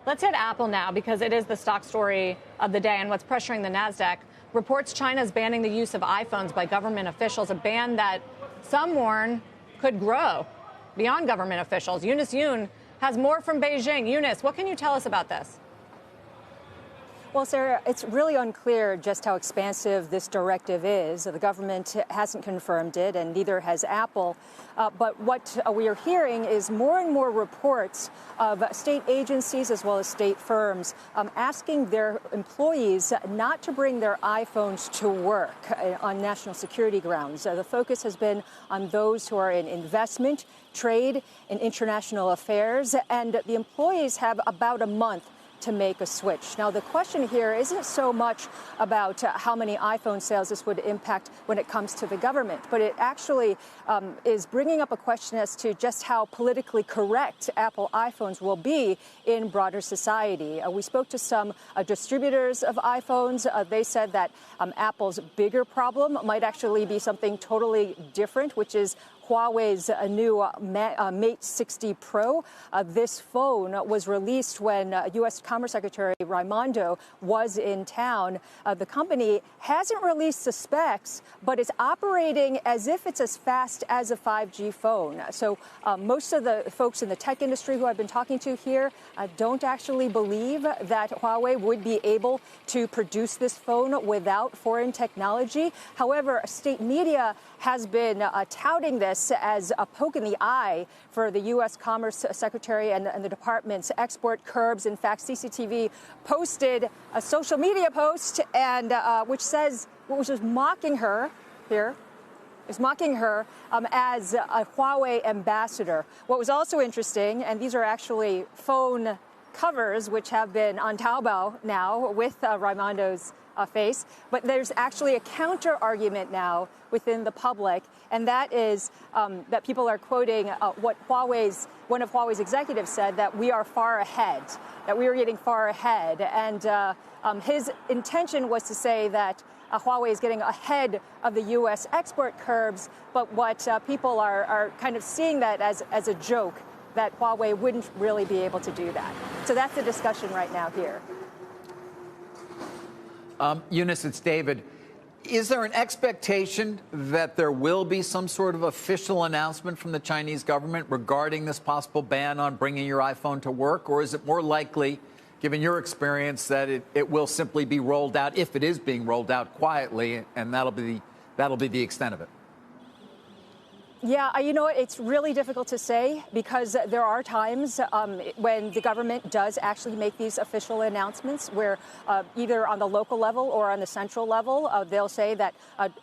Let's hit Apple now because it is the stock story of the day and what's pressuring the NASDAQ. Reports China is banning the use of iPhones by government officials, a ban that some warn could grow beyond government officials. Eunice Yoon has more from Beijing. Eunice, what can you tell us about this? Well, Sarah, it's really unclear just how expansive this directive is. The government hasn't confirmed it, and neither has Apple. But what we are hearing is more and more reports of state agencies as well as state firms asking their employees not to bring their iPhones to work on national security grounds. The focus has been on those who are in investment, trade, and international affairs, and the employees have about a month to make a switch. Now, the question here isn't so much about how many iPhone sales this would impact when it comes to the government, but it actually is bringing up a question as to just how politically correct Apple iPhones will be in broader society. We spoke to some distributors of iPhones. They said that Apple's bigger problem might actually be something totally different, which is Huawei's new Mate 60 Pro. This phone was released when U.S. Commerce Secretary Raimondo was in town. The company hasn't released the specs, but it's operating as if it's as fast as a 5G phone. So most of the folks in the tech industry who I've been talking to here don't actually believe that Huawei would be able to produce this phone without foreign technology. However, state media has been touting this as a poke in the eye for the U.S. Commerce Secretary and the department's export curbs. In fact, CCTV posted a social media post and which was mocking her here. Is mocking her as a Huawei ambassador. What was also interesting, and these are actually phone covers which have been on Taobao now with Raimondo's face, but there's actually a counter argument now within the public, and that is that people are quoting what one of Huawei's executives said, that we are far ahead, that we are getting far ahead, and his intention was to say that Huawei is getting ahead of the U.S. export curbs, but what people are kind of seeing that as a joke, that Huawei wouldn't really be able to do that. So that's the discussion right now here. Eunice, it's David. Is there an expectation that there will be some sort of official announcement from the Chinese government regarding this possible ban on bringing your iPhone to work? Or is it more likely, given your experience, that it will simply be rolled out, if it is being rolled out quietly, and that'll be the extent of it? Yeah, you know what? It's really difficult to say because there are times when the government does actually make these official announcements where either on the local level or on the central level, they'll say that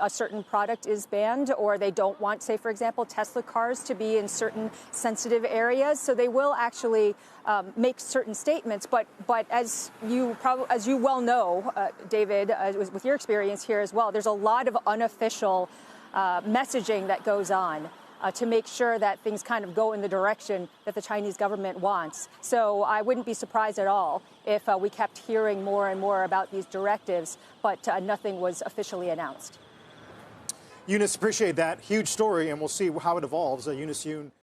a certain product is banned, or they don't want, say, for example, Tesla cars to be in certain sensitive areas. So they will actually make certain statements. But as you well know, David, with your experience here as well, there's a lot of unofficial messaging that goes on to make sure that things kind of go in the direction that the Chinese government wants. So I wouldn't be surprised at all if we kept hearing more and more about these directives, but nothing was officially announced. Eunice, appreciate that. Huge story, and we'll see how it evolves. Eunice Yoon.